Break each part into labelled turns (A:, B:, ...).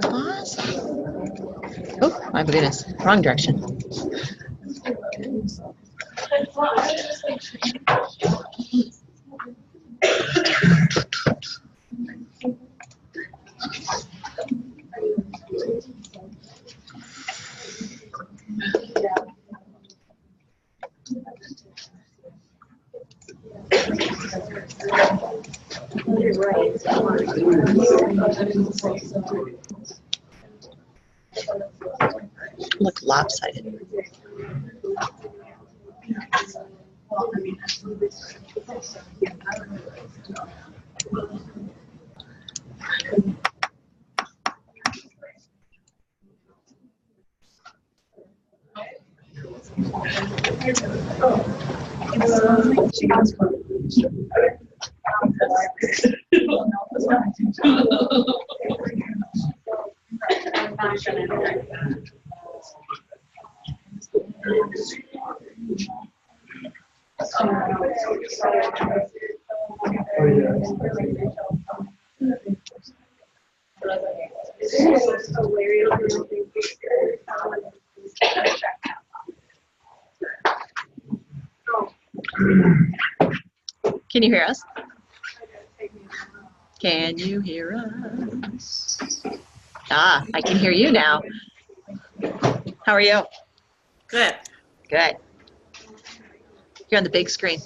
A: Awesome. Oh, my goodness. Wrong direction. Look lopsided. Can you hear us? Can you hear us? Ah, I can hear you now. How are you?
B: Good.
A: Good. You're on the big screen.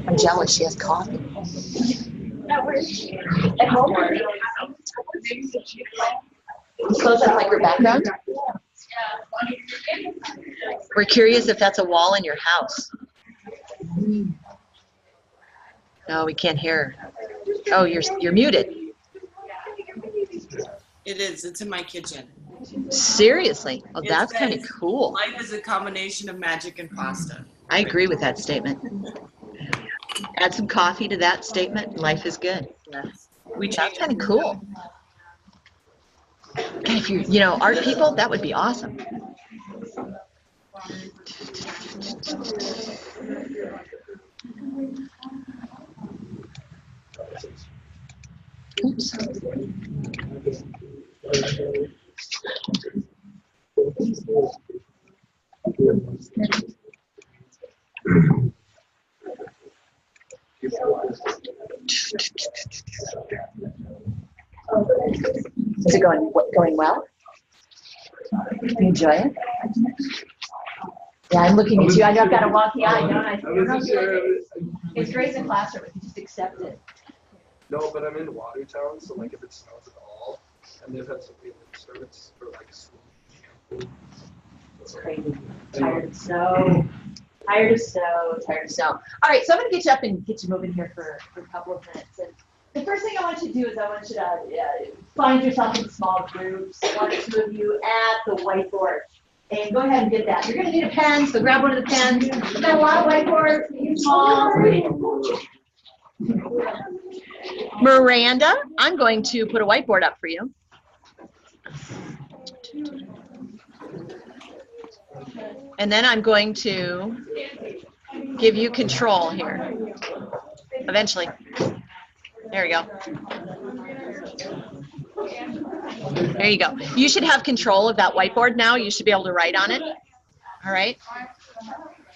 A: I'm jealous she has coffee. At home? Close up like your background? We're curious if that's a wall in your house. No, we can't hear her. Oh, you're muted.
B: It is. It's in my kitchen.
A: Seriously? Oh, that's kind of cool.
B: Life is a combination of magic and pasta.
A: I agree with that statement. Add some coffee to that statement, life is good.
B: Yes.
A: That's kind of cool. And if you know, art people, that would be awesome. Oops. Is it going well? You enjoy it? Yeah, I'm looking at you. I know I've got a wonky eye, don't I? It's great in the classroom if you just accept it.
C: No, but I'm in Watertown, so like if it snows at all, and they've had some really disturbance for like school.
A: It's crazy. Tired of snow. Tired of snow. Tired of snow. All right, so I'm going to get you up and get you moving here for a couple of minutes. And the first thing I want you to do is I want you to find yourself in small groups. I want to move you at the whiteboard. And go ahead and get that. You're going to need a pen, so grab one of the pens. We've got a lot of whiteboards, small. Miranda, I'm going to put a whiteboard up for you. And then I'm going to give you control here. Eventually. There we go. There you go. You should have control of that whiteboard now. You should be able to write on it. All right.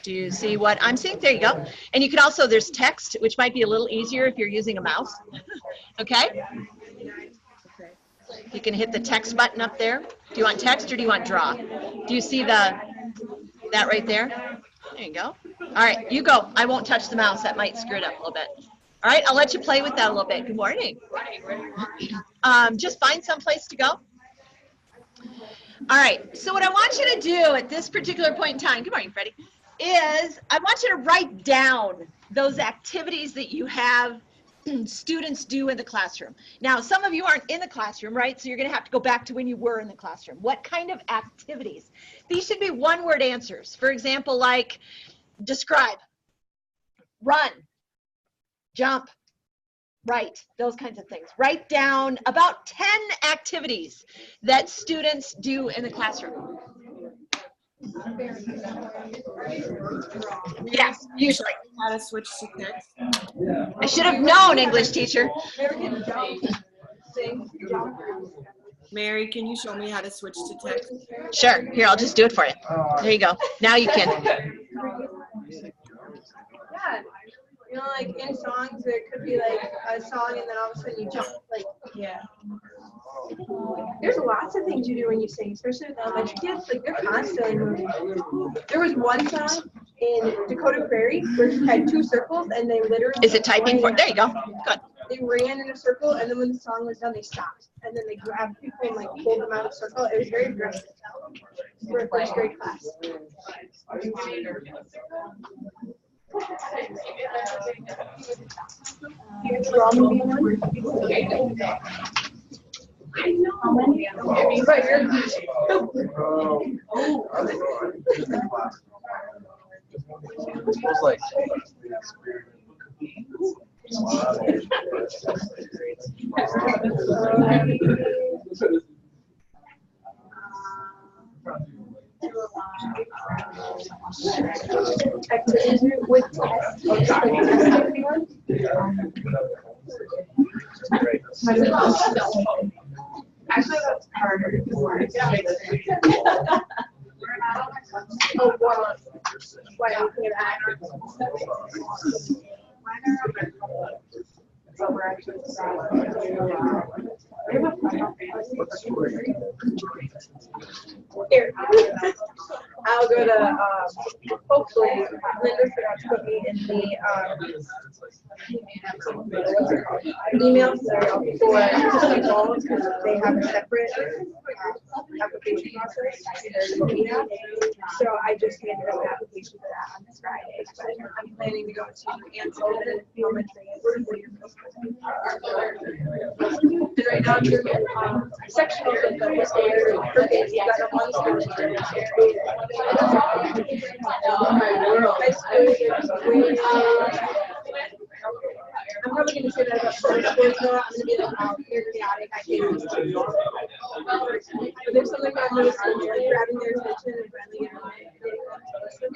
A: Do you see what I'm seeing? There you go. And you could also, there's text, which might be a little easier if you're using a mouse. Okay. You can hit the text button up there. Do you want text or do you want draw? Do you see that right there? There you go. All right, you go. I won't touch the mouse. That might screw it up a little bit. All right, I'll let you play with that a little bit. Good morning. Just find some place to go. All right, so what I want you to do at this particular point in time, good morning, Freddie, is I want you to write down those activities that you have students do in the classroom. Now, some of you aren't in the classroom, right? So you're going to have to go back to when you were in the classroom. What kind of activities? These should be one-word answers. For example, like describe, run, jump, write, those kinds of things. Write down about 10 activities that students do in the classroom. Yes, usually.
B: How to switch to text.
A: I should have known, English teacher.
B: Mary, can you show me how to switch to text?
A: Sure. Here, I'll just do it for you. There you go. Now you can.
D: Yeah, you know, like in songs, there could be like a song, and then all of a sudden you jump. Like, yeah. There's lots of things you do when you sing, especially with elementary kids. Like, they're constantly moving. There was one song in Dakota Prairie where she had 2 circles, and they literally.
A: Is it typing for? There you go. Good.
D: They ran in a circle, and then when the song was done, they stopped, and then they grabbed people and like pulled them out of the circle. It was very aggressive for a first grade class. I know. But you're
C: like
D: activities with tests. Actually, that's harder. Oh, wow. Why are we so we're actually here. I'll go to hopefully Linda forgot to put me in the email for people because they have a separate application process than what we have. So I just handed out an application for that on this Friday. But I'm planning to go to Ann Sullivan Elementary. And right now I'm doing sectionals of the standard for kids that are on I'm probably going to say that about some sports though. I'm going to be like, you're chaotic, I can't. But there's something about those kids, like grabbing their attention and friendly and getting them to listen.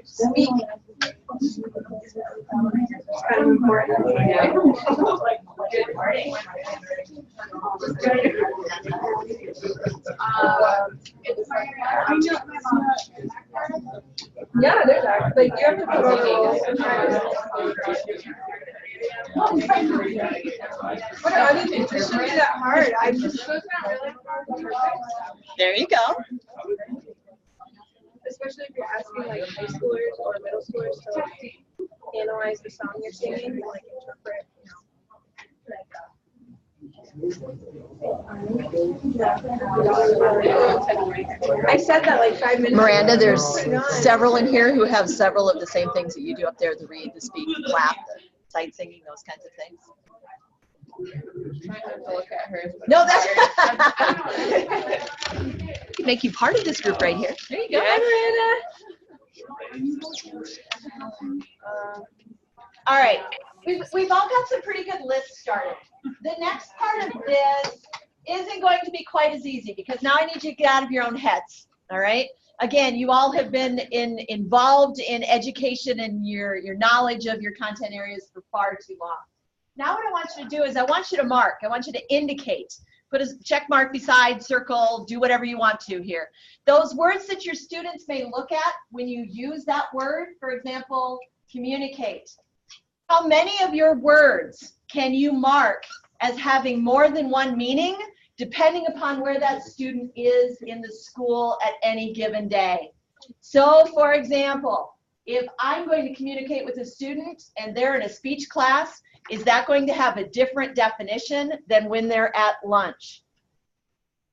D: Speak. It's kind of important. Yeah, there's that. Like you have to put on what are other things? It shouldn't be that hard. I just
A: There you go.
D: especially if you're asking like high schoolers or middle schoolers to like analyze the song you're singing and like interpret, I said that like 5 minutes
A: Miranda,
D: ago.
A: there's several in here who have several of the same things that you do up there, the read, the speak, the clap, the sight singing, those kinds of things. No, that's make you part of this group right here. There you go. All right, we've all got some pretty good lists started. The next part of this isn't going to be quite as easy because now I need you to get out of your own heads. All right. Again, you all have been involved in education and your knowledge of your content areas for far too long. Now what I want you to do is I want you to mark. I want you to indicate. Put a check mark beside, circle, do whatever you want to here. Those words that your students may look at when you use that word, for example, communicate. How many of your words can you mark as having more than one meaning depending upon where that student is in the school at any given day? So for example, if I'm going to communicate with a student and they're in a speech class, is that going to have a different definition than when they're at lunch?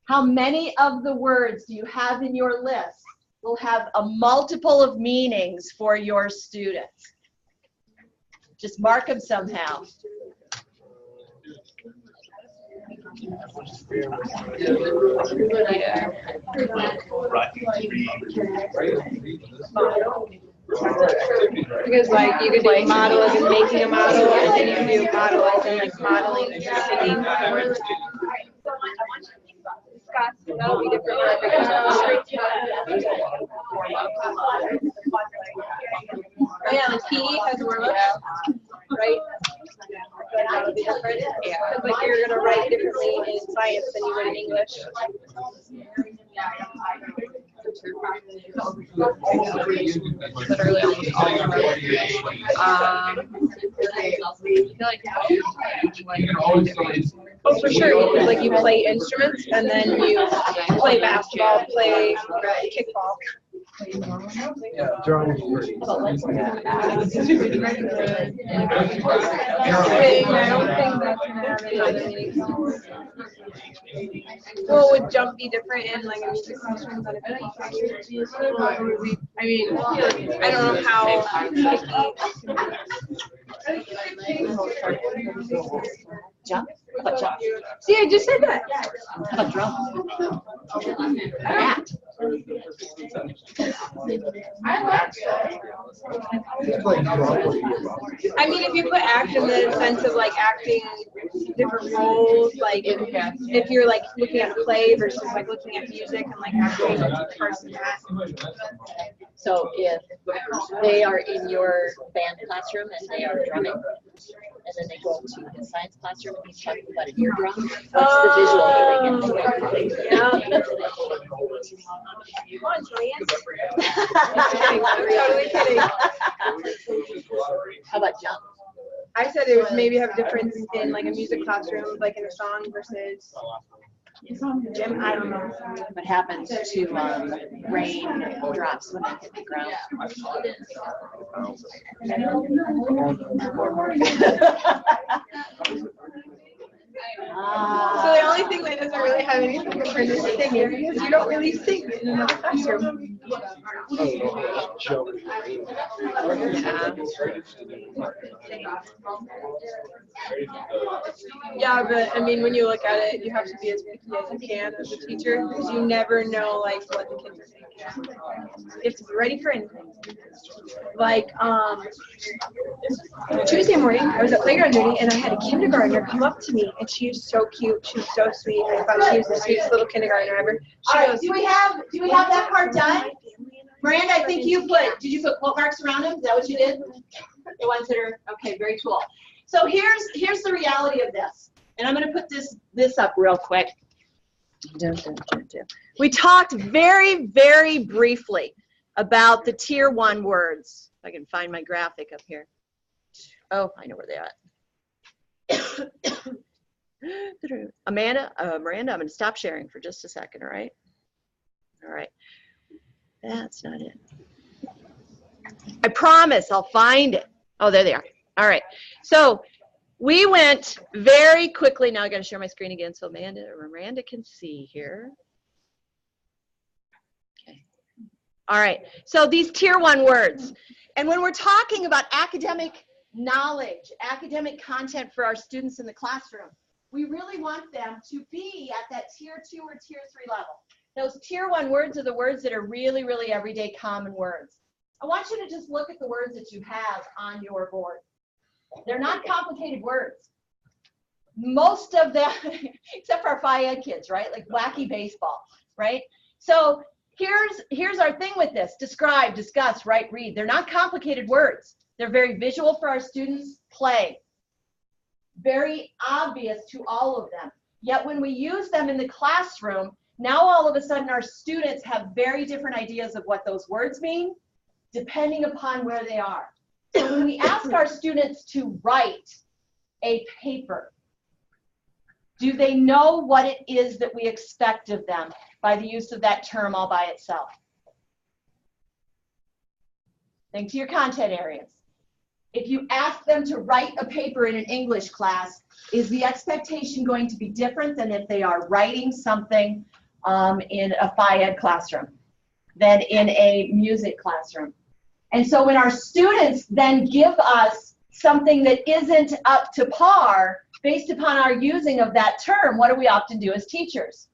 A: How many of the words do you have in your list will have a multiple of meanings for your students? Just mark them somehow.
D: Because like you could do model as in making a model, and then you can do model as in like modeling, singing. Scott, that'll be different for everyone. Oh yeah, like PE has a word, right? That'll be different. Yeah. Because like you're gonna write differently in science than you would in English.
B: Literally almost all of them. I feel like
D: Oh, for sure. Because like you play instruments and then you play basketball, play kickball.
C: Yeah, drawing is pretty.
D: I don't think that's gonna have any other meanings. Well, would jump be different in like a music classroom than a I mean, I don't know how.
A: Jump? How about jump?
D: See, I just said that.
A: How about drum? Act.
D: I mean, if you put act in the sense of like acting different roles, like if you're like looking at a play versus like looking at music and like acting parts of that.
E: So if they are in your band classroom and they are drumming, and then they go to the science classroom and he's talking about an eardrum, what's the visual that they get?
D: Yeah. Come on, Julian. Totally kidding.
E: How about jump?
D: I said it would maybe have a difference in like a music classroom, like in a song versus gym. I don't know.
E: What happens to rain drops when they hit the ground?
D: So the only thing that doesn't really have anything to do with singing is you don't really sing in another classroom. Yeah, but I mean, when you look at it, you have to be as picky as you can as a teacher because you never know like what the kids are thinking. You have to be ready for anything. Like Tuesday morning, I was at playground duty and I had a kindergartner come up to me and she was so cute. She was so sweet. I thought she was the sweetest little kindergartner ever. She
A: All right,
D: goes,
A: do we have that part done? Miranda, I think did you put quote marks around them? Is that what you did? The ones that are, okay, very cool. So here's the reality of this. And I'm going to put this up real quick. We talked very, very briefly about the tier 1 words. If I can find my graphic up here. Oh, I know where they're at. Miranda, I'm going to stop sharing for just a second, all right? All right. That's not it. I promise I'll find it. Oh, there they are. All right. So we went very quickly. Now I got to share my screen again so Miranda can see here. Okay. All right. So these tier 1 words. And when we're talking about academic knowledge, academic content for our students in the classroom, we really want them to be at that tier 2 or tier 3 level. Those tier 1 words are the words that are really, really everyday common words. I want you to just look at the words that you have on your board. They're not complicated words. Most of them, except for our Phi Ed kids, right? Like wacky baseball, right? So here's our thing with this. Describe, discuss, write, read. They're not complicated words. They're very visual for our students. Play. Very obvious to all of them. Yet when we use them in the classroom, now all of a sudden our students have very different ideas of what those words mean, depending upon where they are. So when we ask our students to write a paper, do they know what it is that we expect of them by the use of that term all by itself? Think to your content areas. If you ask them to write a paper in an English class, is the expectation going to be different than if they are writing something in a Phi-Ed classroom than in a music classroom? And so when our students then give us something that isn't up to par based upon our using of that term, what do we often do as teachers?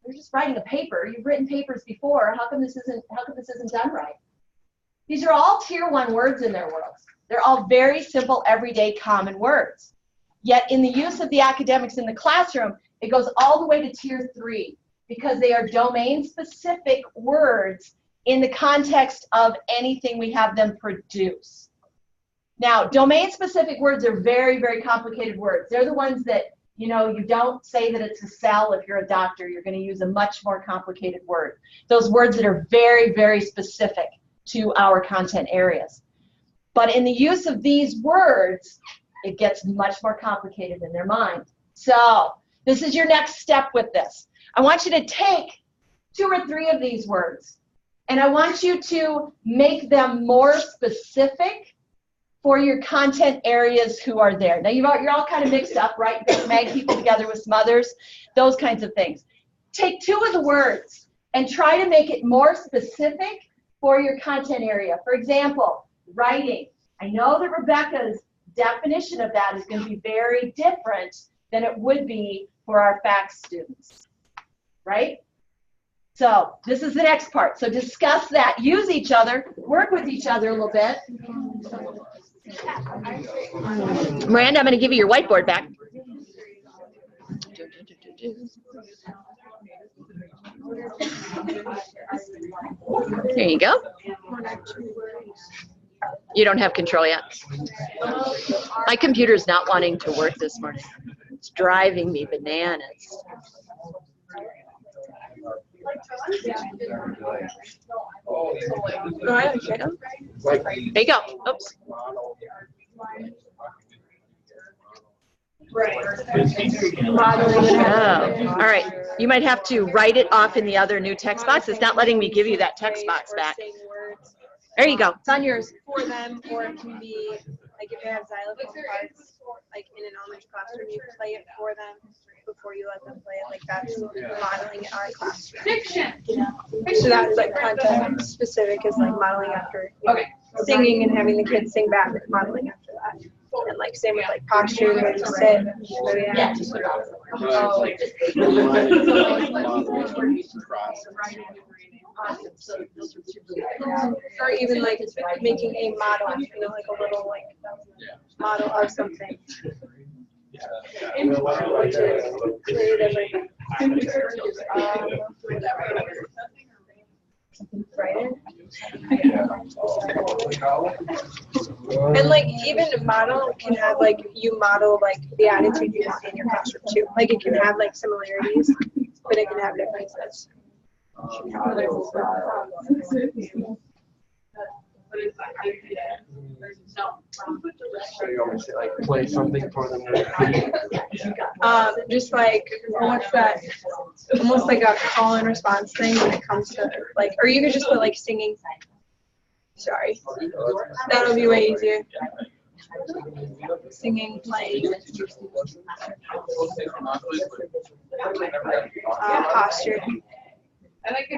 A: You're just writing a paper. You've written papers before. How come this isn't done right? These are all tier 1 words in their worlds. They're all very simple, everyday, common words. Yet in the use of the academics in the classroom, it goes all the way to tier 3 because they are domain-specific words in the context of anything we have them produce. Now, domain-specific words are very, very complicated words. They're the ones that, you know, you don't say that it's a cell if you're a doctor. You're going to use a much more complicated word. Those words that are very, very specific to our content areas. But in the use of these words, it gets much more complicated in their mind. So this is your next step with this. I want you to take 2 or 3 of these words, and I want you to make them more specific for your content areas who are there. Now, you're all kind of mixed up, right? You've got mag people together with some others, those kinds of things. Take 2 of the words and try to make it more specific for your content area. For example, writing. I know that Rebecca's definition of that is going to be very different than it would be for our FACS students, right? So this is the next part. So discuss that. Use each other. Work with each other a little bit. Miranda, I'm going to give you your whiteboard back. There you go. You don't have control yet. My computer's not wanting to work this morning. It's driving me bananas. There you go. Oops. Oh, all right. You might have to write it off in the other new text box. It's not letting me give you that text box back. There you go. It's on yours.
D: For them, or it can be like if they have xylophone parts, like in an elementary classroom, you play it for them before you let them play it. Like that's modeling in our classroom. So that's like content specific is like modeling after singing and having the kids sing back, modeling after that. And like same with like posture, where you sit. So yeah. Or even like making a model, you know, like a little like model of something. Which is creative, right? And like even model can have like you model like the attitude you want in your classroom too. Like it can have like similarities, but it can have differences.
C: So you always say like play something for them.
D: Just like what's that? Almost like a call and response thing when it comes to like, or you could just put like singing. Sorry, that'll be way easier. Singing, playing, posture. Attitude.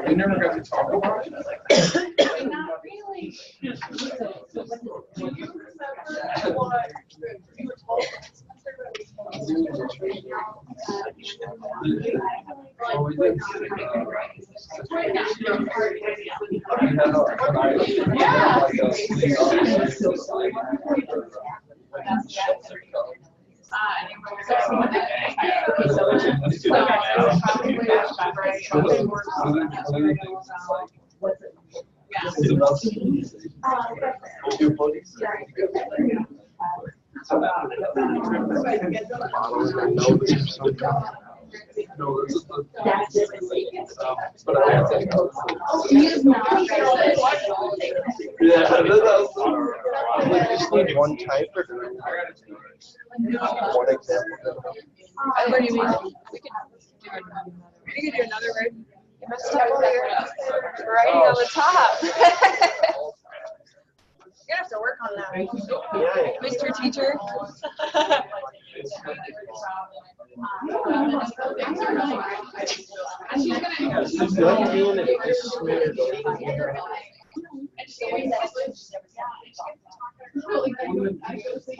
C: We never got to talk about it.
B: Not really.
C: But I have to go.
F: Like, just need one type or one example.
D: What do you mean? We could do another word. You messed up all your writing on the top. You're gonna have to work on that, Mr. Teacher.
G: Well,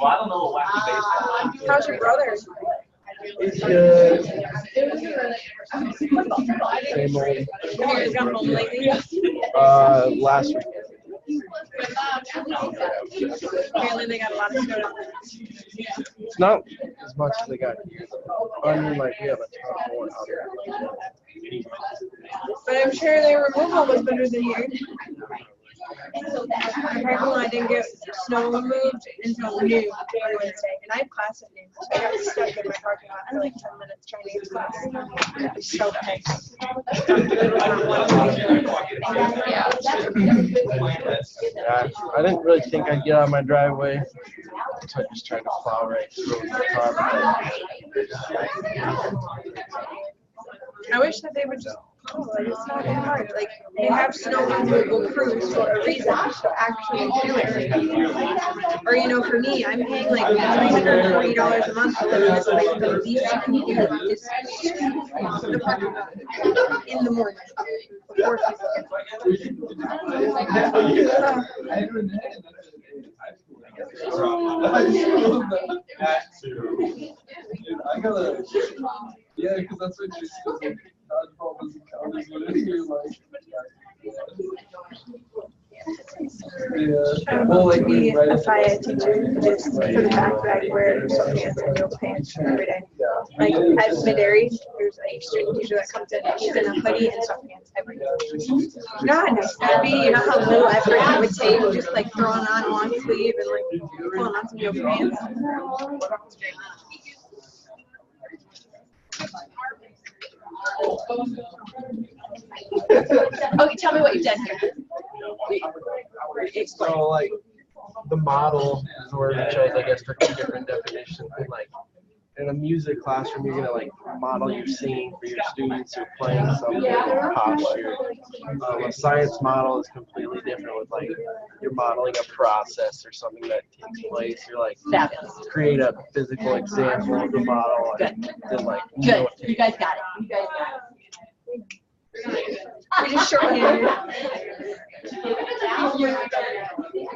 G: I don't know what wacky baseball.
D: How's your brother?
F: It's good. Same old.
D: Have you guys gone home lately?
F: Last week.
D: Apparently they got a lot of snow down there.
F: It's not as much as they got here. I mean, like, we have a ton more out there.
D: But I'm sure their removal was better than here. The parking lot didn't get snow removed until noon on Wednesday, and I have class at noon, so I got stuck in my parking lot. I had like 10 minutes trying to get to class. It was so bad.
F: Yeah, I didn't really think I'd get out of my driveway, so I just tried to plow right through the car.
D: I wish that they would just, like, it's not that hard. Like, they have snow removal crews for a reason to actually do it. Or, you know, for me, I'm paying like $340 a month to live in this place, but the least you can do is sweep the parking lot in the morning before people
C: I gotta, yeah, because that's what she said. Dodgeball doesn't count as what you're like.
D: I would love to be a FIA teacher just for the fact that I wear sweatpants and no pants every day. Like at Maderi, there's a student teacher that comes in and she's in a hoodie and sweatpants every day. You know how nice that would be? You know how little effort it would take just like throwing on a long sleeve and like pulling on some new pants.
A: Okay, tell me what you've done here.
F: So, like, the model is where we chose, I guess, for two different definitions. Like, in a music classroom, you're gonna like model your singing for your students. You're playing something, posture. A science model is completely different. With like, you're modeling a process or something that takes place. You're like, create a physical example of the model. And then, like,
A: Good. You guys got it. You guys got it.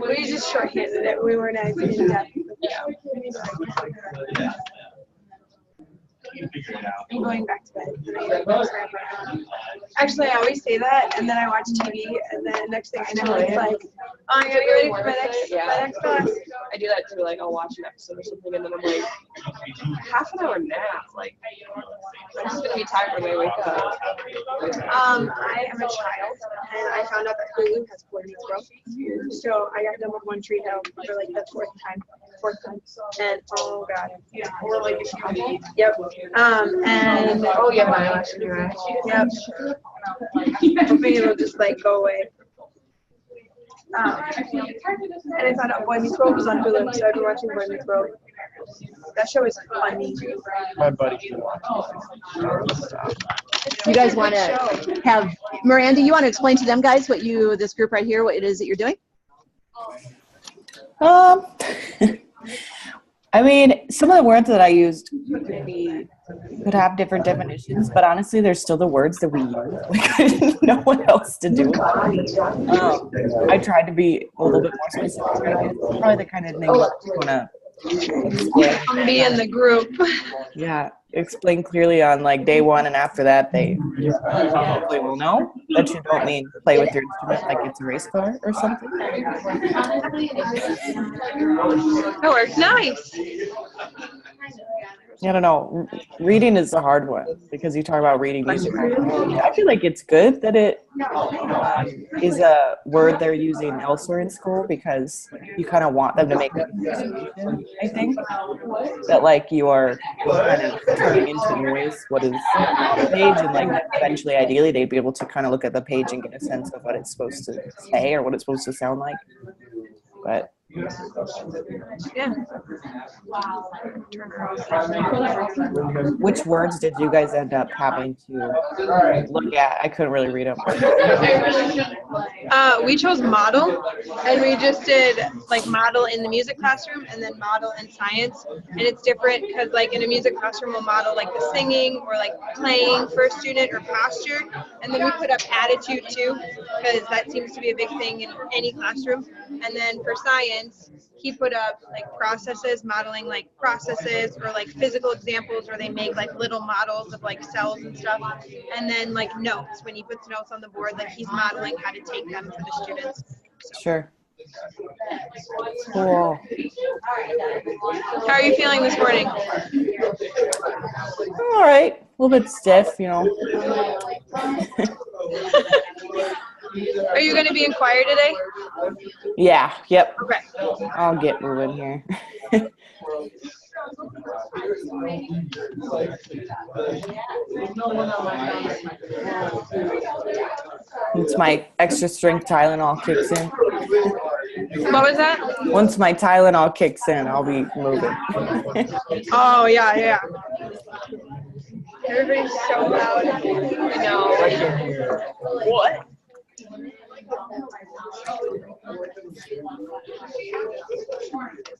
D: We just shorthanded it. We weren't as in depth. I'm going back to bed. Actually, I always say that, and then I watch TV, and then next thing I know, it's like, oh, I gotta get ready for my next class.
B: I do that too, like I'll watch an episode or something and then I'm like, half an hour nap, like I'm just gonna be tired when I wake up.
D: I am a child, and I found out that Hulu has Boy Meets World. So I got done with one treat for like the fourth time, and oh god,
B: Or like if you
D: yep. And
B: oh yeah, my eyelash in your eye.
D: yep. Hoping it'll just like go away. And I found out Boy Meets World was on Hulu, so I've been watching Boy Meets World. That show is funny.
F: My buddy's been watching.
A: You guys want to have Miranda? You want to explain to them guys what this group right here, what it is that you're doing?
H: I mean, some of the words that I used could have different definitions, but honestly, they're still the words that we use. Like, I didn't know what else to do. I tried to be a little bit more specific. It's probably the kind of thing you want to explain.
D: Be in the group.
H: Yeah, explain clearly on like day one, and after that, they hopefully will know that you don't mean play with your instrument like it's a race car or something.
D: That worked. Nice.
H: I don't know. Reading is the hard one because you talk about reading music. I feel like it's good that it is a word they're using elsewhere in school because you kind of want them to make a distinction, I think. That like you are kind of turning into noise what is on the page, and like eventually, ideally, they'd be able to kind of look at the page and get a sense of what it's supposed to say or what it's supposed to sound like. But
D: Yeah.
H: which words did you guys end up having to look at? I couldn't really read them.
D: We chose model, and we just did like model in the music classroom and then model in science. And it's different because like in a music classroom we'll model like the singing or like playing for a student or posture, and then we put up attitude too because that seems to be a big thing in any classroom. And then for science, he put up like processes, modeling like processes or like physical examples where they make like little models of like cells and stuff. And then like notes, when he puts notes on the board, like he's modeling how to take them to the students.
H: Sure. Cool.
D: How are you feeling this morning?
H: All right. A little bit stiff, you know.
D: Are you going to be in choir today?
H: Yeah. Yep.
D: Okay.
H: I'll get moving here. Once my extra strength Tylenol kicks in.
D: What was that?
H: Once my Tylenol kicks in, I'll be moving.
D: Oh, yeah. Everybody's so loud. I know.
H: What?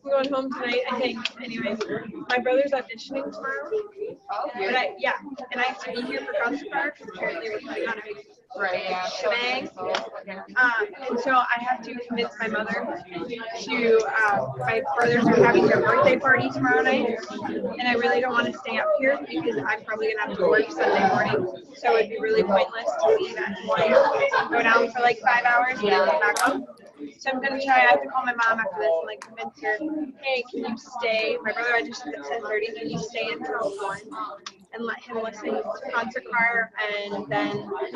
D: We're going home tonight, I think. Anyways, my brother's auditioning tomorrow. Oh, and I have to be here for concert park. Apparently, we're putting on a big shebang. And so I have to convince my mother to. My brothers are having their birthday party tomorrow night, and I really don't want to stay up here because I'm probably gonna have to work Sunday morning. So it'd be really pointless to leave at 1, go down for like 5 hours, and then come back up. So I'm gonna try. I have to call my mom after this and like convince her. Hey, can you stay? My brother auditioned at 10:30. Can you stay until 1 and let him listen to concert choir and then bring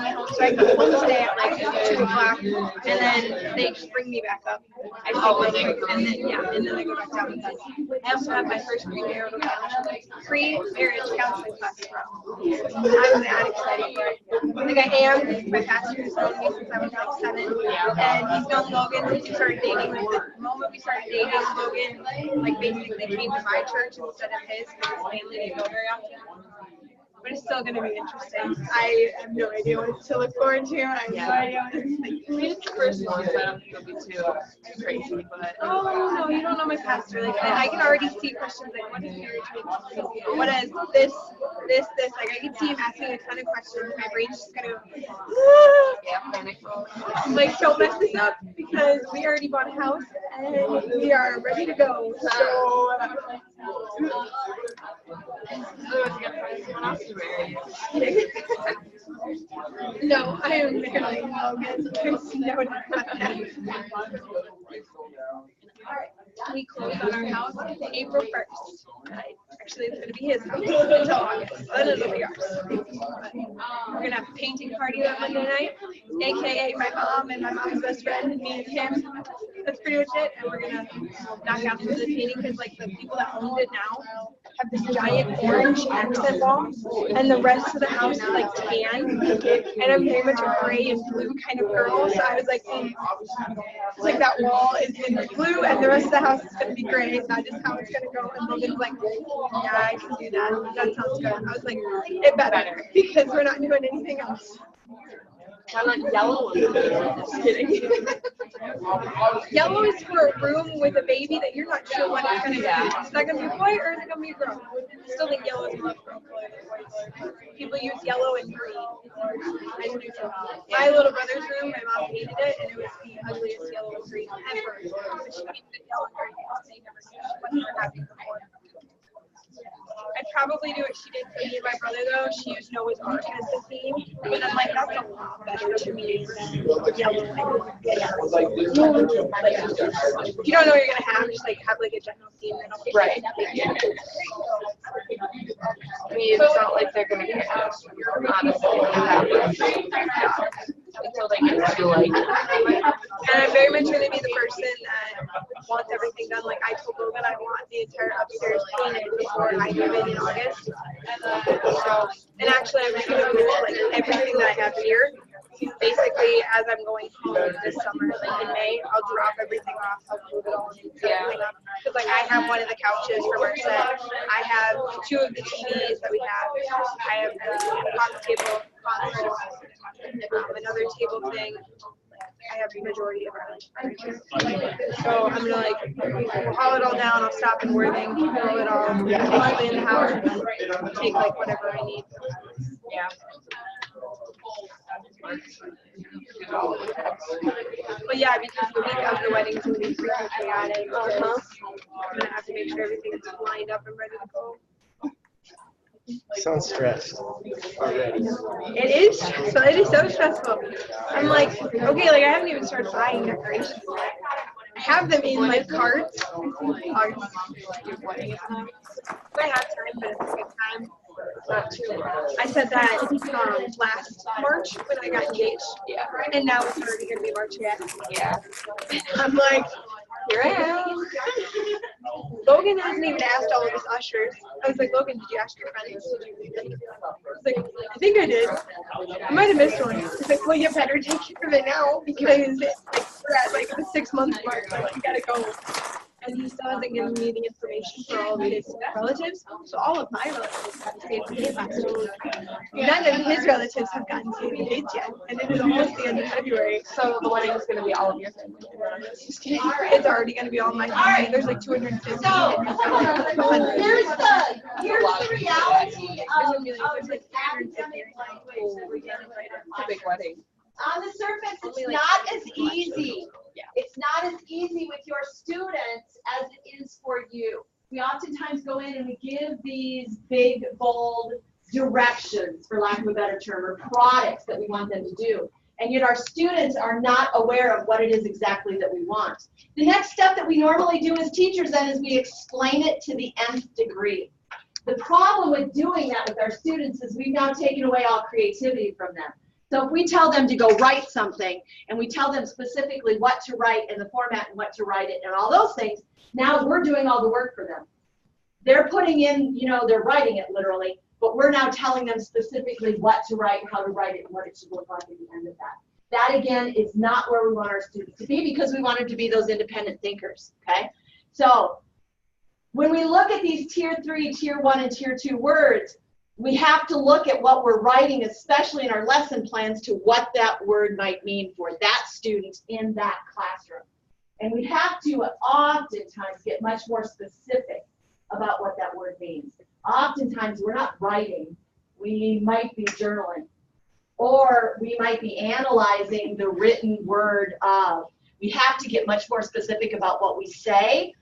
D: me home? So I can stay at like 2 o'clock, and then they just bring me back up. I take my and then I go back down. I also have my first pre-marriage counseling class tomorrow. I'm that excited for it. Like I am. My pastor has known me since I was like 7, and he's known Logan since we started dating. Like the moment we started dating, Logan like basically came to my church instead of his because his family didn't go very often. But it's still going to be interesting. I have no idea what to look forward to. I have no idea what it's like.
B: I mean, it's the first one, so I don't think it'll be too crazy, but.
D: Oh, no, you don't know my pastor. Like, I can already see questions like, what is marriage mean? What is this? Like, I can see him asking a ton of questions. My brain's just going to go,
B: Yeah, panic mode.
D: like, don't mess this up because we already bought a house and we are ready to go. So, no, I am marrying Logan. There's no doubt about that. We closed on our house April 1st. Actually, it's going to be his house until August. Then it'll be ours. We're going to have a painting party that Monday night, a.k.a. my mom and my mom's best friend, and me and him. That's pretty much it. And we're going to knock out some of the painting because, like, the people that owned it now have this giant orange accent wall, and the rest of the house is, like, tan. And I'm very much a gray and blue kind of girl, so I was like, it's like that wall is in blue, and the rest of the house is going to be gray. Is that just how it's going to go? And Logan's like, yeah, I can do that. That sounds good. I was like, it better, because we're not doing anything else.
B: I like yellow ones. Just kidding.
D: Yellow is for a room with a baby that you're not sure what it's going to be. Is that going to be a boy or is it going to be a girl? I still think yellow is more girl color. People use yellow and green. I do too. My little brother's room, my mom hated it, and it was the ugliest yellow and green ever. But she hated it yellow and green because they never seen what happened before. I'd probably do what she did for me and my brother, though. She used Noah's Ark as the theme, and I'm like, that's a lot better. better to me. Yellow. Yeah. If you don't know what you're gonna have, just like have like a general theme.
B: Right. Yeah. I mean, it's not like they're gonna get honestly until they get to like.
D: And I'm very much gonna be the person that wants everything done. Like I told Logan, I want the entire upstairs painted before I move in August. So, and actually, I'm just gonna move like everything that I have here. Basically, as I'm going home this summer, like in May, I'll drop everything off. I'll move it all and set everything up. Because like I have one of the couches from our set. I have 2 of the TVs that we have. I have the coffee table, console, another table thing. I have the majority of our furniture. So I'm gonna like haul it all down. I'll stop in Worthing, throw it all basically in the house, and then take like whatever I need.
B: Yeah.
D: But yeah, because the week of the wedding is gonna be freaking chaotic. So I'm gonna have to make sure everything's lined up and ready to go.
F: Sounds stressed already.
D: It is stressful. It is so stressful. I'm like, okay, like I haven't even started buying decorations yet. I have them in like carts. I have time, but it's a good time. Not too long. I said that last March when I got engaged.
B: Yeah.
D: And now it's already gonna be March yet.
B: Yeah.
D: I'm like, here I am. Logan hasn't even asked all of his ushers. I was like, Logan, did you ask your friends? I was like, I think I did. I might have missed one. He's like, well, you better take care of it now because like we're at like the 6-month mark. So like, you gotta go. And he still hasn't given me the information for all of his relatives. So all of my relatives got saved the date last week. None of his relatives have gotten saved the dates yet. And it is almost the end of February.
B: So the wedding is gonna be all of your family.
D: Just kidding. It's already going to be all my family. There's like 250.
A: Here's the reality of
D: There's like 350.
B: It's a big wedding.
A: on the surface, it's not as easy. It's not as easy with your students as it is for you. We oftentimes go in and we give these big, bold directions, for lack of a better term, or products that we want them to do. And yet our students are not aware of what it is exactly that we want. The next step that we normally do as teachers then is we explain it to the nth degree. The problem with doing that with our students is we've now taken away all creativity from them. So if we tell them to go write something and we tell them specifically what to write and the format and what to write it and all those things, now we're doing all the work for them. They're putting in, you know, they're writing it literally, but we're now telling them specifically what to write, how to write it, and what it should look like at the end of that. That again is not where we want our students to be because we want them to be those independent thinkers, okay? So when we look at these tier 3, tier 1, and tier 2 words, we have to look at what we're writing, especially in our lesson plans, to what that word might mean for that student in that classroom. And we have to oftentimes get much more specific about what that word means. Oftentimes we're not writing, we might be journaling, or we might be analyzing the written word of. We have to get much more specific about what we say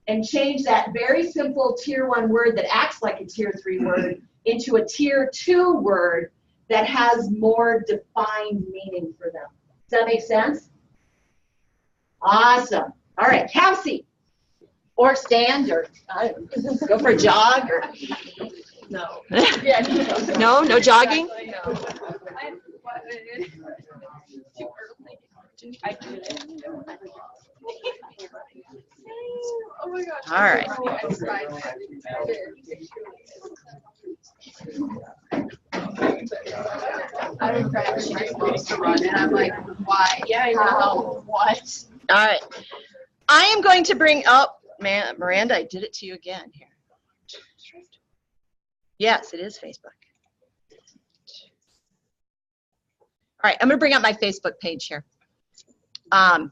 A: and change that very simple tier 1 word that acts like a tier 3 word into a tier 2 word that has more defined meaning for them. Does that make sense? Awesome. All right, have a seat. Or stand, or go for a jog, or no. No, no jogging?
D: Oh my gosh.
A: All right.
E: I was friend, she just wants to run, and I'm like, why? Yeah, I know. What?
A: All right. I am going to bring up, Miranda, I did it to you again here. Yes, it is Facebook. All right, I'm going to bring up my Facebook page here. I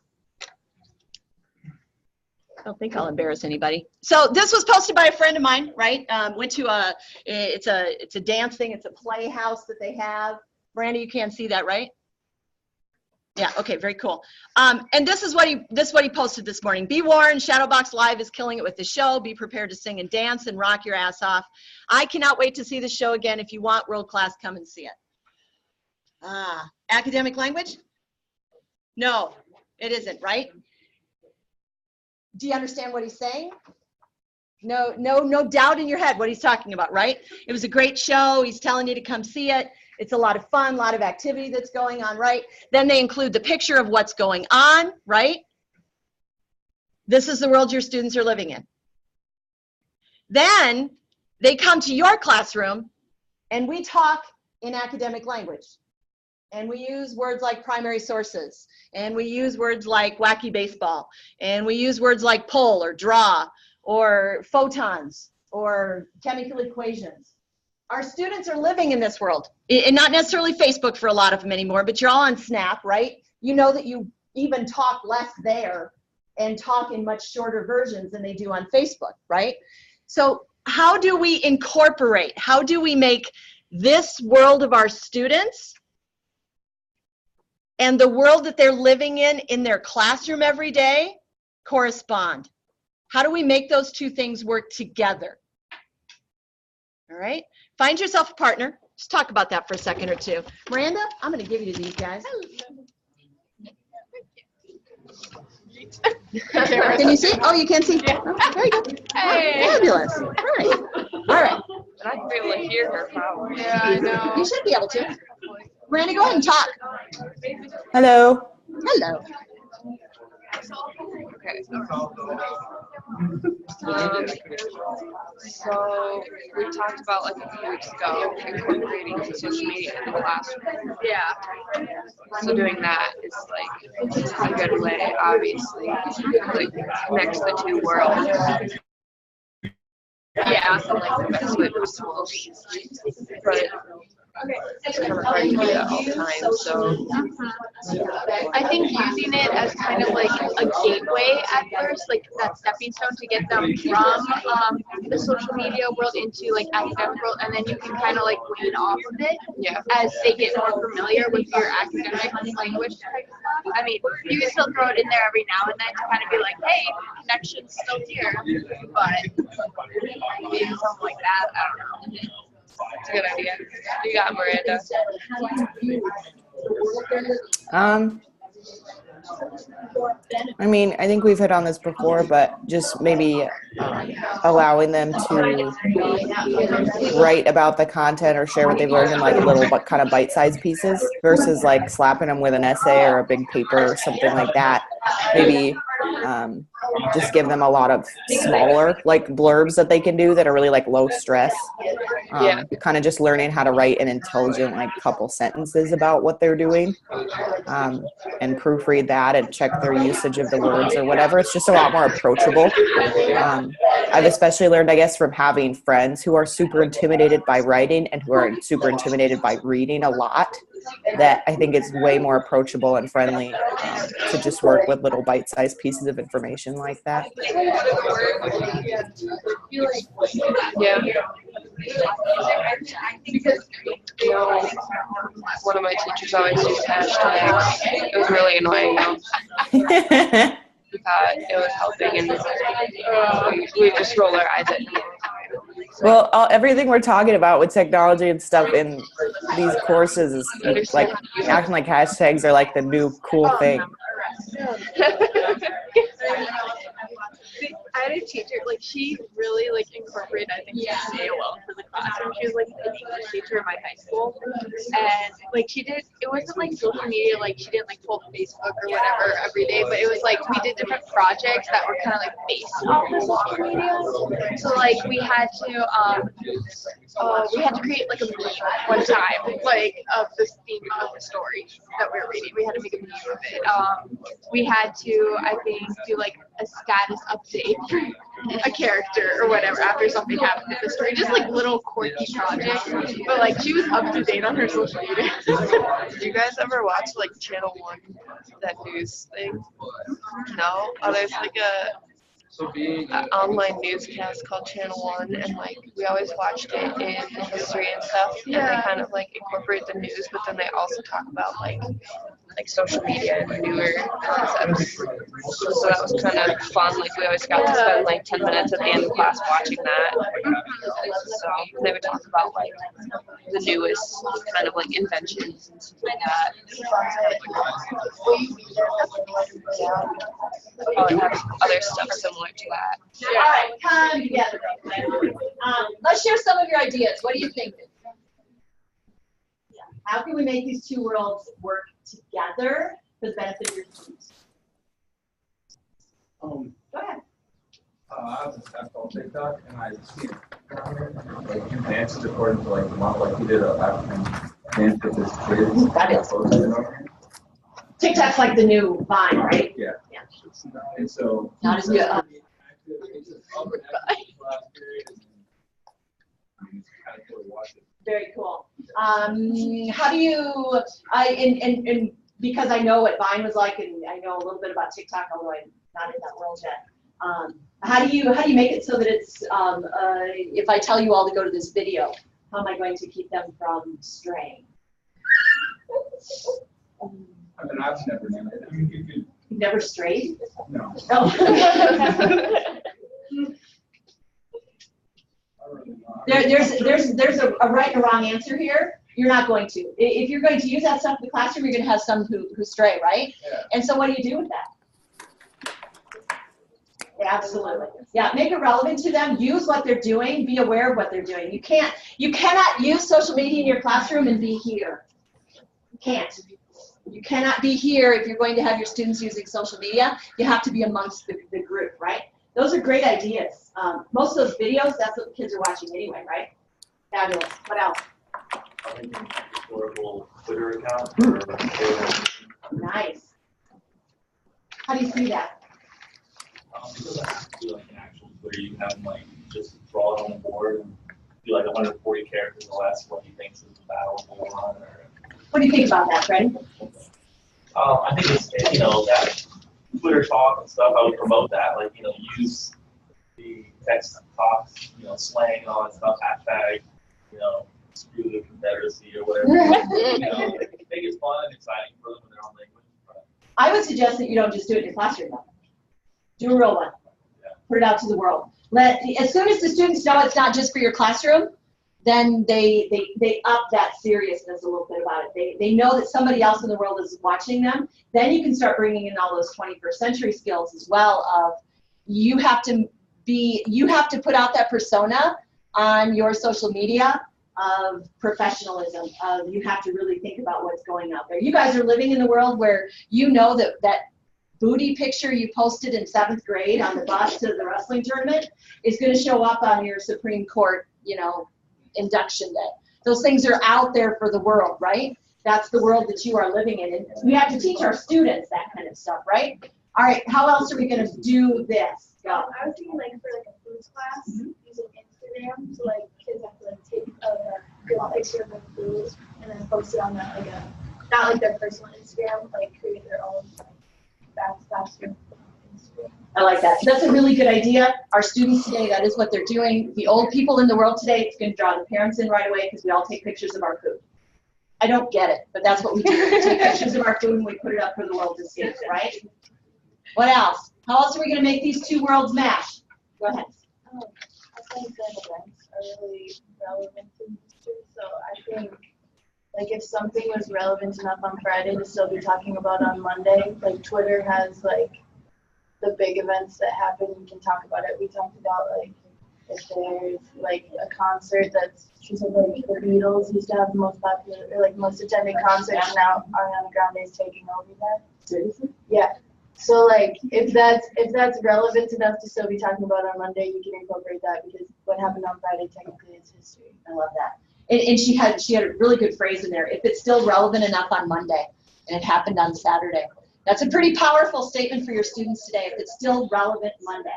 A: don't think I'll embarrass anybody. So this was posted by a friend of mine, right? Went to it's a dance thing. It's a playhouse that they have. Miranda, you can't see that, right? Yeah, okay, very cool. And this is what he posted this morning. Be warned, Shadowbox Live is killing it with the show. Be prepared to sing and dance and rock your ass off. I cannot wait to see the show again. If you want world class, come and see it.
I: Academic language? No, it isn't, right? Do you understand what he's saying? No doubt in your head what he's talking about, right? It was a great show. He's telling you to come see it. It's a lot of fun, a lot of activity that's going on, right? Then they include the picture of what's going on, right? This is the world your students are living in. Then they come to your classroom and we talk in academic language. And we use words like primary sources. And we use words like wacky baseball. And we use words like pull or draw or photons or chemical equations. Our students are living in this world. And not necessarily Facebook for a lot of them anymore, but you're all on Snap, right? You know that you even talk less there and talk in much shorter versions than they do on Facebook, right? So how do we incorporate, how do we make this world of our students and the world that they're living in their classroom every day correspond? How do we make those two things work together? All right, find yourself a partner. Just talk about that for a second or two. Miranda, I'm going to give you to these guys. Can you see? Oh, you can see? Oh, there you go.
B: Hey.
I: Fabulous. All right. All right.
B: And I can be able to hear her probably.
D: Yeah, I know.
I: You should be able to. Miranda, go ahead and talk.
H: Hello.
I: Hello.
B: Okay. So we talked about like a few weeks ago incorporating social media in the classroom. Yeah. So doing that is like a good way, obviously, like connects the two worlds. Yeah, so like the best way possible. But it's kind of hard to do that all the time, so.
J: I think using it as kind of like a gateway at first, like that stepping stone to get them from the social media world into like academic world, and then you can kind of like wean off of it as they get more familiar with your academic language type stuff. I mean, you can still throw it in there every now and then to kind of be like, hey, connection's still here, but maybe something like that, I don't know.
B: It's a good idea. You got Miranda.
H: I mean, I think we've hit on this before, but just maybe allowing them to write about the content or share what they've learned in like little but kind of bite-sized pieces versus like slapping them with an essay or a big paper or something like that. Maybe just give them a lot of smaller like blurbs that they can do that are really like low stress. Kind of just learning how to write an intelligent like couple sentences about what they're doing and proofread that and check their usage of the words or whatever. It's just a lot more approachable. I've especially learned, I guess, from having friends who are super intimidated by writing and who are super intimidated by reading a lot, that I think it's way more approachable and friendly to just work with little bite-sized pieces of information like that.
B: Yeah. One of my teachers always used hashtags. It was really annoying though. We thought it was helping, and we just roll our eyes at it.
H: Well, everything we're talking about with technology and stuff in these courses is like acting like hashtags are like the new cool thing.
J: I had a teacher, like, she really, like, incorporated, I think, AOL for the classroom. She was, like, an English teacher in my high school. And, like, she did, it wasn't, like, social media, like, she didn't, like, pull Facebook or whatever every day, but it was, like, we did different projects that were kind of, like, based off of social media. So, like, we had to create, like, a meme one time, like, of this theme of the story that we were reading. We had to make a meme of it. We had to, I think, do, like, a status update for a character or whatever after something happened in the story. Just like little quirky projects. But like she was up to date on her social media.
B: Did you guys ever watch like Channel 1, that news thing? No? Oh, there's like an online newscast called Channel 1, and like we always watched it in history and stuff, and they kind of like incorporate the news, but then they also talk about like like social media and newer concepts. So that was kind of fun. Like we always got to spend like 10 minutes at the end of class watching that. So they would talk about like the newest kind of like inventions and stuff like that. Probably have other stuff similar to that.
I: All right, come together. Let's share some of your ideas. What do you think? How can we make these two worlds work together for the benefit of your students? Go ahead.
K: I was a staff called TikTok, and I see like dances according to like the model, like he did an African dance with his kids.
I: That is. TikTok's like the new Vine, right?
K: Yeah. And so.
I: Not as good. Very cool. How do you, and because I know what Vine was like, and I know a little bit about TikTok, although I'm not in that world yet. How do you make it so that it's, if I tell you all to go to this video, how am I going to keep them from straying?
K: I mean, I've never done it. I mean, you could.
I: You've never strayed?
K: No.
I: Oh. There's a right and a wrong answer here. You're not going to. If you're going to use that stuff in the classroom, you're going to have some who stray, right? Yeah. And so what do you do with that? Absolutely. Yeah, make it relevant to them. Use what they're doing. Be aware of what they're doing. You cannot use social media in your classroom and be here. You can't. You cannot be here if you're going to have your students using social media. You have to be amongst the group, right? Those are great ideas. Most of those videos, that's what the kids are watching anyway, right? Fabulous. What else?
G: I think an historical Twitter account.
I: Nice. How do you see that?
G: It doesn't have to be like an actual Twitter. You can have them like just draw it on the board and do like 140 characters or less what he thinks is a battle going on.
I: What do you think about that, Freddie?
G: I think it's, that Twitter talk and stuff, I would promote that. Like, use the text talks, slang and all that stuff, hashtag, screw the Confederacy or whatever. Make it fun and exciting for them in their own language. But
I: I would suggest that you don't just do it in your classroom, though. Do a real one. Yeah. Put it out to the world. As soon as the students know it's not just for your classroom, then they up that seriousness a little bit about it. They know that somebody else in the world is watching them. Then you can start bringing in all those 21st century skills as well of you have to put out that persona on your social media of professionalism, of you have to really think about what's going out there. You guys are living in the world where you know that booty picture you posted in 7th grade on the bus to the wrestling tournament is going to show up on your Supreme Court, induction day. Those things are out there for the world, right? That's the world that you are living in. And we have to teach our students that kind of stuff, right? All right, how else are we going to do this? Go.
L: I was thinking for a foods class using Instagram, so kids have to take a good picture of their food and then post it on that not their personal Instagram, create their own classroom.
I: I like that. That's a really good idea. Our students today, that is what they're doing. The old people in the world today, it's going to draw the parents in right away because we all take pictures of our food. I don't get it, but that's what we do. We take pictures of our food and we put it up for the world to see, right? What else? How else are we going to make these two worlds match? Go ahead.
L: I think that events are really relevant in history, so I think if something was relevant enough on Friday to still be talking about on Monday, Twitter has the big events that happen, we can talk about it. We talked about if there's a concert that's, she said the Beatles used to have the most popular or most attended concerts, and now Ariana Grande is taking over that.
I: Seriously?
L: Yeah. So if that's relevant enough to still be talking about on Monday, you can incorporate that because what happened on Friday technically is history.
I: I love that. And she had a really good phrase in there. If it's still relevant enough on Monday and it happened on Saturday. That's a pretty powerful statement for your students today, if it's still relevant Monday.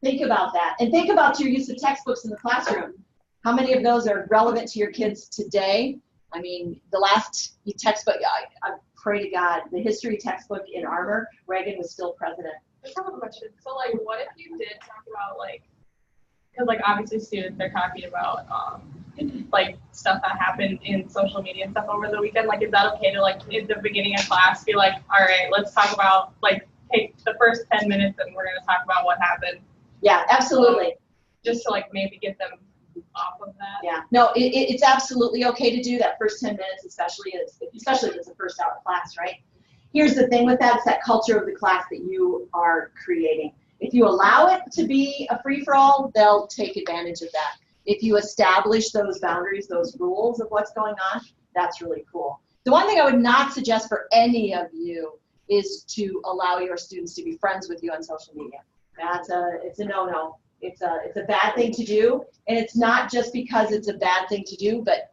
I: Think about that. And think about your use of textbooks in the classroom. How many of those are relevant to your kids today? I mean, the last textbook, I pray to God, the history textbook in Armour, Reagan was still president.
J: I have a question. So, what if you did talk about,
M: because like obviously students they're talking about like stuff that happened in social media and stuff over the weekend. Like, is that okay to like at the beginning of class be like, all right, let's talk about like take the first 10 minutes and we're gonna talk about what happened.
I: Yeah, absolutely.
M: Just to like maybe get them off of that.
I: Yeah, no, it's absolutely okay to do that first 10 minutes, especially if it's the first hour of class, right? Here's the thing with that, it's that culture of the class that you are creating. If you allow it to be a free-for-all, they'll take advantage of that. If you establish those boundaries, those rules of what's going on, that's really cool. The one thing I would not suggest for any of you is to allow your students to be friends with you on social media. It's a no-no. It's a bad thing to do, and it's not just because it's a bad thing to do, but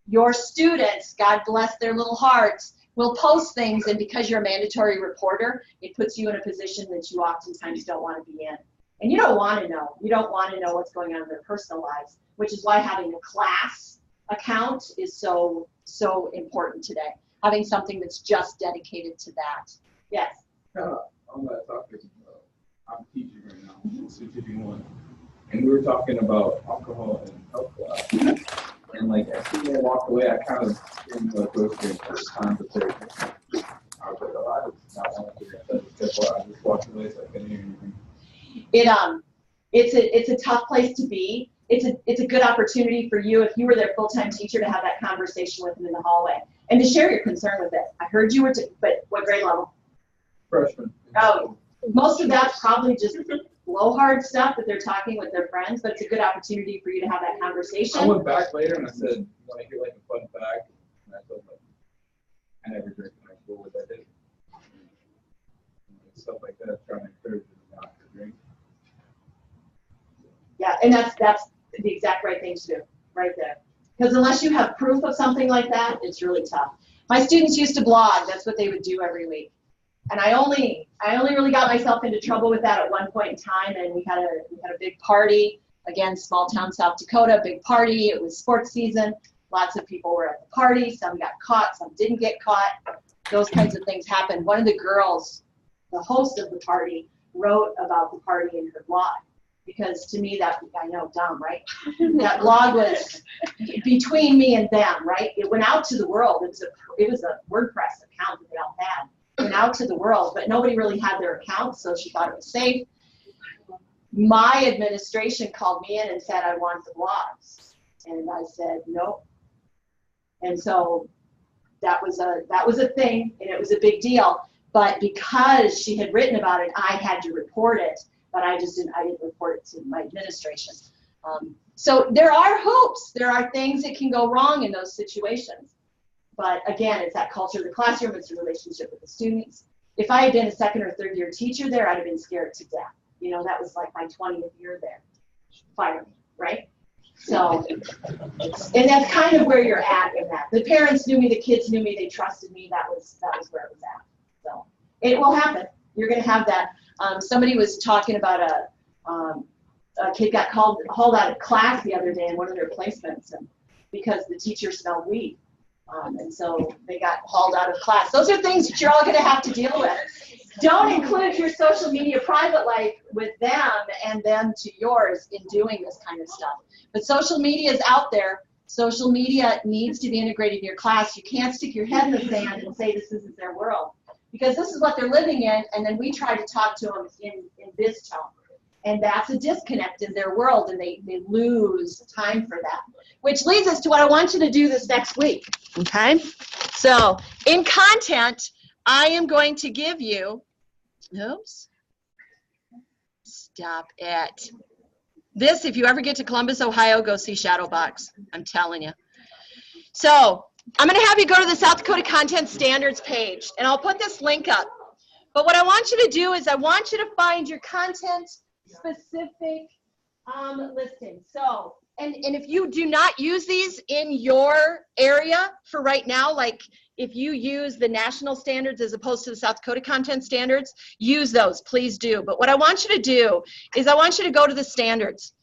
I: your students, God bless their little hearts, will post things, and because you're a mandatory reporter, it puts you in a position that you oftentimes don't want to be in. And you don't want to know. You don't want to know what's going on in their personal lives, which is why having a class account is so important today. Having something that's just dedicated to that. Yes?
K: On that topic, I'm teaching right now, so teaching one. And we were talking about alcohol and health class. And like as soon as I walked away, I kind of didn't like go through the first time to say, I was like, oh, I just not want to do that. That's why I just walked away so I couldn't hear anything.
I: It's a tough place to be. It's a good opportunity for you, if you were their full-time teacher, to have that conversation with them in the hallway and to share your concern with it. I heard you were, but what grade level?
K: Freshman.
I: Oh, most of that's probably just blowhard stuff that they're talking with their friends, but it's a good opportunity for you to have that conversation.
K: I went back later and I said, you want to hear like a fun fact? And I told them, I never drank in high school, what that is. Stuff like that, trying to encourage them not to drink.
I: Yeah, and that's the exact right thing to do, right there. Because unless you have proof of something like that, it's really tough. My students used to blog. That's what they would do every week. And I only really got myself into trouble with that at one point in time, and we had a big party. Again, small town South Dakota, big party. It was sports season. Lots of people were at the party. Some got caught, some didn't get caught. Those kinds of things happened. One of the girls, the host of the party, wrote about the party in her blog. Because to me, that, I know, dumb, right? That blog was between me and them, right? It went out to the world. It was a WordPress account that they all had. It went out to the world, but nobody really had their account, so she thought it was safe. My administration called me in and said, I want the blogs. And I said, nope. And so that was a thing, and it was a big deal. But because she had written about it, I had to report it. But I didn't report it to my administration. So there are hoops. There are things that can go wrong in those situations. But again, it's that culture of the classroom. It's the relationship with the students. If I had been a second or third year teacher there, I'd have been scared to death. You know, that was like my 20th year there. Fire me, right? So, and that's kind of where you're at in that. The parents knew me, the kids knew me, they trusted me. That was where it was at. So it will happen. You're going to have that. Somebody was talking about a kid got hauled out of class the other day in one of their placements, and because the teacher smelled weed. And so they got hauled out of class. Those are things that you're all going to have to deal with. Don't include your social media private life with them and them to yours in doing this kind of stuff. But social media is out there. Social media needs to be integrated in your class. You can't stick your head in the sand and say this isn't their world. Because this is what they're living in, and then we try to talk to them in this tone. And that's a disconnect in their world, and they lose time for that. Which leads us to what I want you to do this next week, okay? So in content, I am going to give you, oops, stop it. This, if you ever get to Columbus, Ohio, go see Shadowbox. I'm telling you. So I'm going to have you go to the South Dakota Content Standards page, and I'll put this link up. But what I want you to do is I want you to find your content-specific listing. So, and if you do not use these in your area for right now, like if you use the national standards as opposed to the South Dakota Content Standards, use those, please do. But what I want you to do is I want you to go to the standards.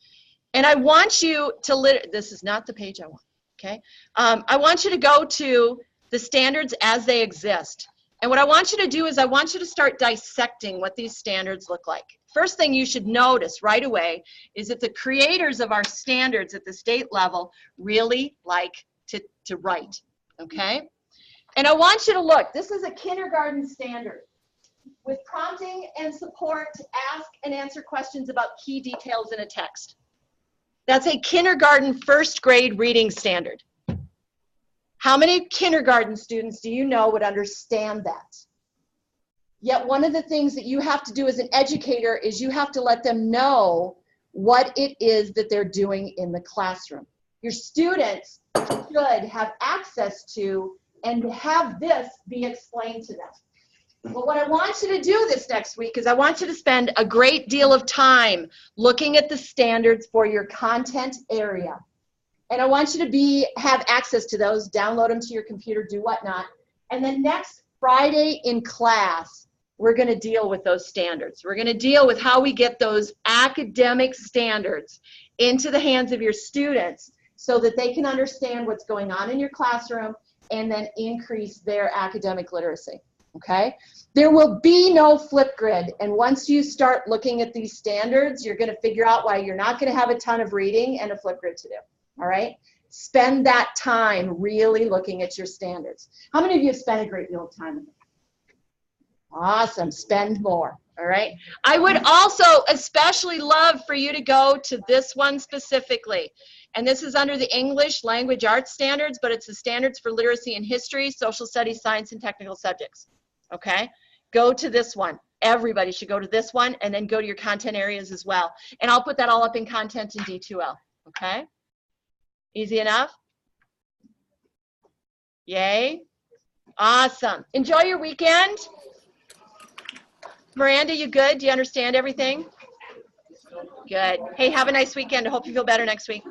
I: And I want you to, this is not the page I want. Okay, I want you to go to the standards as they exist. And what I want you to do is I want you to start dissecting what these standards look like. first thing you should notice right away is that the creators of our standards at the state level really like to write, okay? And I want you to look. This is a kindergarten standard with prompting and support to ask and answer questions about key details in a text. That's a kindergarten first grade reading standard. How many kindergarten students do you know would understand that? Yet one of the things that you have to do as an educator is you have to let them know what it is that they're doing in the classroom. Your students should have access to and have this be explained to them. But what I want you to do this next week is I want you to spend a great deal of time looking at the standards for your content area. And I want you to have access to those, download them to your computer, do whatnot. And then next Friday in class, we're going to deal with those standards. We're going to deal with how we get those academic standards into the hands of your students so that they can understand what's going on in your classroom and then increase their academic literacy, okay? There will be no Flipgrid, and once you start looking at these standards, you're going to figure out why you're not going to have a ton of reading and a Flipgrid to do, all right? Spend that time really looking at your standards. How many of you have spent a great deal of time with them? Awesome, spend more, all right? I would also especially love for you to go to this one specifically. And this is under the English Language Arts Standards, but it's the Standards for Literacy and History, Social Studies, Science, and Technical Subjects, okay? Go to this one. Everybody should go to this one, and then go to your content areas as well. And I'll put that all up in content in D2L, okay? Easy enough? Yay? Awesome. Enjoy your weekend. Miranda, you good? Do you understand everything? Good. Hey, have a nice weekend. I hope you feel better next week.